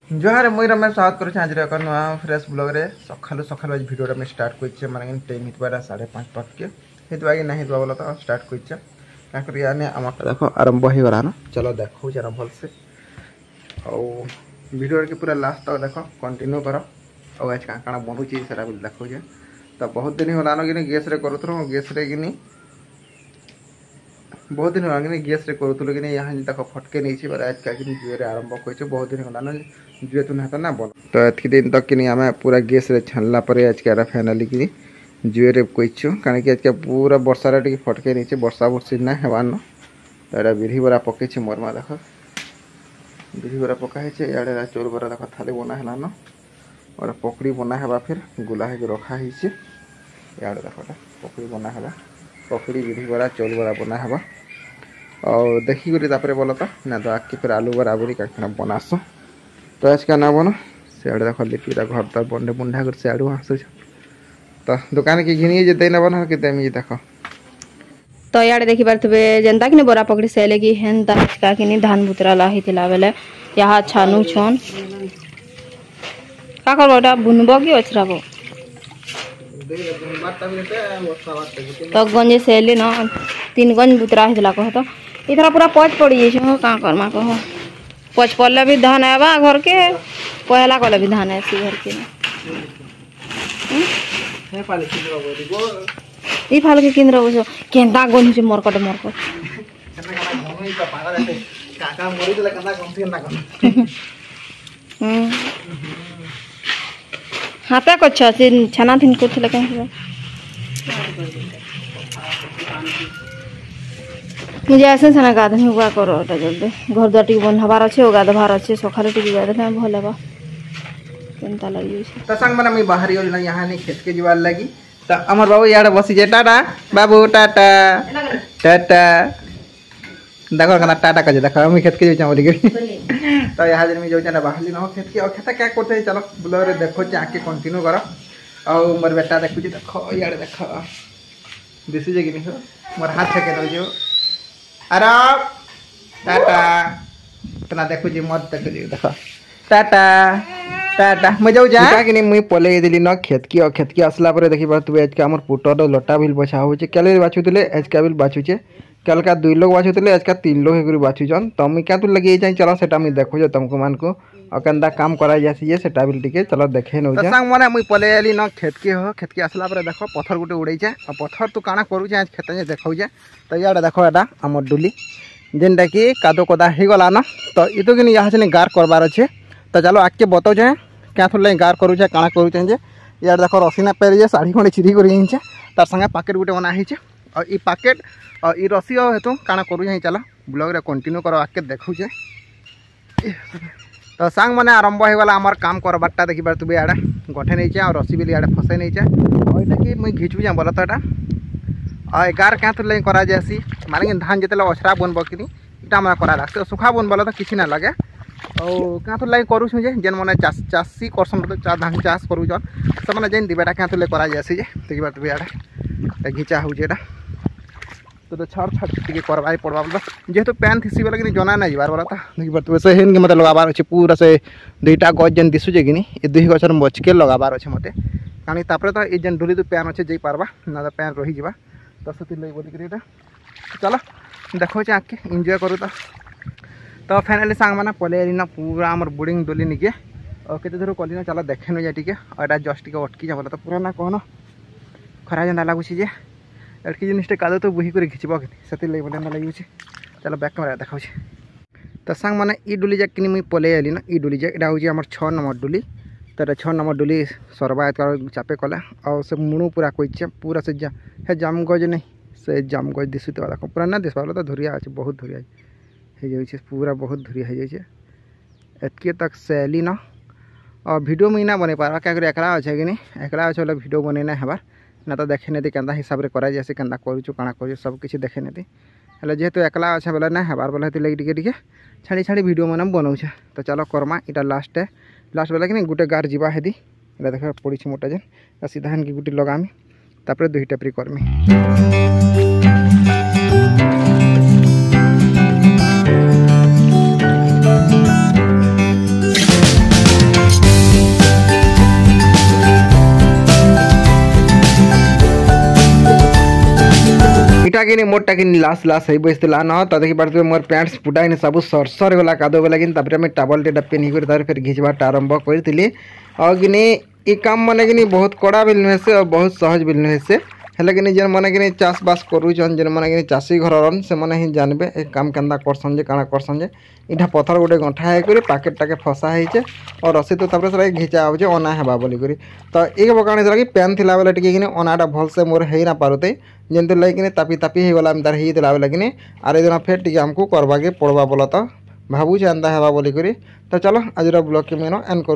जोहार मुई रमेश स्वागत करुँ आज एक नुआ फ्रेश ब्लॉग रे सकालू सकालू आज वीडियो में स्टार्ट कर माने टाइम हितबार 5:30 पाके हितबा कि नहीं हितबा बोला तो स्टार्ट कर ताकर याने आम देखो आरंभ हो गला न चलो देखो जरा भल से और वीडियो के पूरा लास्ट तक देखो कंटिन्यू कर और आज काଣା बनूची से देखो तो बहुत दिन होलान कि गैस रे करूँ गैस रे कि बहुत दिन होगा कि गैस रे करूँ कि यहाँ देख फटके नहीं बार आज क्या जुए आरंभ कर बहुत दिन होगा जुए तो ना ना बन तो एतक दिन तक कि आम पूरा गैस रे छानला आज के फाइनाली कि जुए रे कहीचु कारण कि आज के पूरा वर्षा टे फटके नहीं वर्षा वर्षी ना हेबान तो यहाँ बिरी बरा पकई मरमा देख बिरी बरा पकाई इे चोर बरा देख थाली बना है और पकड़ी बना है फिर गुला है रखाही इे देख पकड़ी बना है पकड़ी बिरी बरा चौल बरा बना है और देखिक बोल तो ना तो आके फिर आलू बरा बुरी क्या बनास तो आज क्या ना बन सियाड़े देख लिपीरा घर तो बंडे बुंडा कर सियाड़ू आसु तो दुकान के घिनी जे नबन कि देमी देख तो यार देखि पारथबे जेंता कि बरा पकड़ी से लेगी हेंता का कि धान बुतरा लाही थिला बेले यहाँ छानु छन का करबोटा बुनबो कि ओछराबो तो गंजे से ले न 3 गंज बुतरा हिला कह तो इधर पूरा पच पड़ी जाइछ हो का करमा कह पच पड़ले भी धान आबा घर के पहला कले भी धान आसी घर के हे पाले किनरो बोली गो ई फाल के किनरो बसो केंदा गन छ मरकट मरकट कना मोई का पारा रहते काका मोरी देला कना गंथि ना कन हाता को छना थिन को थिला कहीं मुझे ऐसे छना गाधन हुआ करो जल्दी घर द्वार टी बन हबार अच्छे गाधवार अच्छे सकाले टी गाधे भल हेबा केनता लगी तो संग माने मैं बाहर योजना यहाँ नहीं खेत के जीवार लगी तो अमर बाबू यार बसी जे टाटा बाबू टाटा टाटा देखो कना टाटा कजे देखो मैं खेत के जाऊ बोली तो यहाँ जन मैं जाऊँ ना बाहर न खेत के और खेता क्या करते चलो ब्लॉग रे देखो आके कंटिन्यू कर और मोर बेटा देखु देखो यार देख दिशु जे कि मोर हाथ छके दो जो अरे टाटा तना देखु जी मत देखो टाटा टाटा मैं जाऊ जा कि मुई पले दिली न खेत की आसला पर देखि बात आज के हमर पुटर लटा बिल बछा होचे केले बाछुतले आज का बिल बाछुचे कल का 2 लोग बाछुतले आज का 3 लोग हेगुरी बाछुजन तो मुई क्या तू लगे जाई चलो सेटा मुई देखो जो तुमको मान को और कंदा काम करा जासी जे सेटा बिल टिके चलो देखे न जा संग माने मुई पले आली न खेत की आसला पर देखो पत्थर गुटे उड़ै छै और पत्थर तू काना करू छै आज खेत जे देखौ जे तो याडा देखो एटा हमर डुली जेनटा कि कादो कोदा हे गला न तो इतो कि यहाँ से गार करबार अच्छे तो चलो आके बताओ जाए क्या थोड़ा गार करू छै काना करू छै यार देखो रसी ना पेर जे साड़ी खंडे चिरी कर तार संगे पाकेट गुटे बना है और ई पाकेट और ई रसी हेतु काना करू छै चलो ब्लॉग रे कंटिन्यू करो आके देखू छै तो सांग माने आरंभ हो गला आमर काम करबारटा देखि बार तुबे आडे गठे नहीं और रसी बिली आडे फसे नहीं और एटा कि मुई घिचू जा बोला तो एटा और गार क्या थोड़ा करा जासी माने धान जिते अछरा बनब कि इटा मैं करा लागते सुखा बन बोला तो किसी ना लगे और क्या तो लाइक करूँ जे जेन मैंने चाषी करसन तो धान चाष करूँ से मैंने जेन दिवेटा क्या तो करा जासी देखिए बात आड़े घिचा हो तो छड़ छड़ टे करवाई पड़वा बोला जेहेतु पैन थीसी बोला कि जना ना जाबार बोला था देखिए बात से हेन के मतलब लगाबार अच्छे पूरा से 2टा गज जेन दिशुचे कि ये 2 गचर बचके लगाबार अच्छे मत कारण तापर तो ये जेन डुली तो पैन अच्छे जा पार्बा ना तो पैन रही जा तो से बोलिक चलो देखो आके एंजॉय करूँ तो फाइनाली सांग माना पले ना पूरा आमर बोर्डिंग डोली निके और केते दूर कली ना चलो देखे न जाए और एटा जस्ट टिके अटकी जा बोला तो पूरा ना कहन खरा जेना लगुच जे अटकी जिनिसटे कादो तो बुही कर घिचब कि बोले ना लगे चलो बैक कैमरा देखा तो सांग माने ई डुली जाक कि मुई पले आली ना ई डुली जाक एटा हूँ आमर 6 नंबर डुली तो 6 नंबर डुली सरबा चापे कले और से मुणु पूरा कइचे पूरा से हे जामगज नहीं से जामगज दिशुत देखो पूरा ना दिशा तो धुरिया अच्छे बहुत धुरिया हो जाए पूरा बहुत धुरिया हो जाए एतके तक सैली ना और वीडियो में ना बने पारा क्या एकला अच्छे कि नहीं एकला अच्छे बोले वीडियो बने ना हेबार ना तो देखे नहीं केन्दा हिसाब से करा जैसे केन्दा करूँ काଣା करूँ सब किसी देखे नहीं हेल्ले जेहेतु एकला अच्छे बोले ना हेबार बोले लगे टे छाड़ी छाड़ी वीडियो मैंने बनाऊे तो चलो करमा इटा लास्ट बोला कि गोटे गार जीवा हेदी देख पड़ी मोटा जेन सीधा हेन की गुटी लगामी तापर 2 टेपरी करमी इटा कि मोरटा कि लास लास है बसला न तो देखी पारे मोर पैंट फुटाई सब सरसर गला कादो बेला कि टावल टेटा पिन्ही फिर घिचबाटा आरंभ करी और कि काम मैंने कि बहुत कड़ा भी नुहे से और बहुत सहज भी नुहे से हेल्ले कि जेन मैंने कि चाष बास करुचन जेन मैंने कि चाषी घरन से मैंने ही जानबे ए काम केन्दा करसन जे काଣା करसन जे इटा पथर गोटे गंठा है पैकेट टाके फसा है और रसी तो से घिचा हो अना हेबा बोली तो एक बकाण कि पेन थिला बेले टिके अनाटा भल से मोर हो ना पारुते जेनते लगे तापी तापी होगला तार होदेला बेले कि आर दिन फेर टी आमको करवाके पड़वा बोला तो भावुचे एंता हेबा बोली तो चलो आज ब्लॉग के मेन एंड करूँ।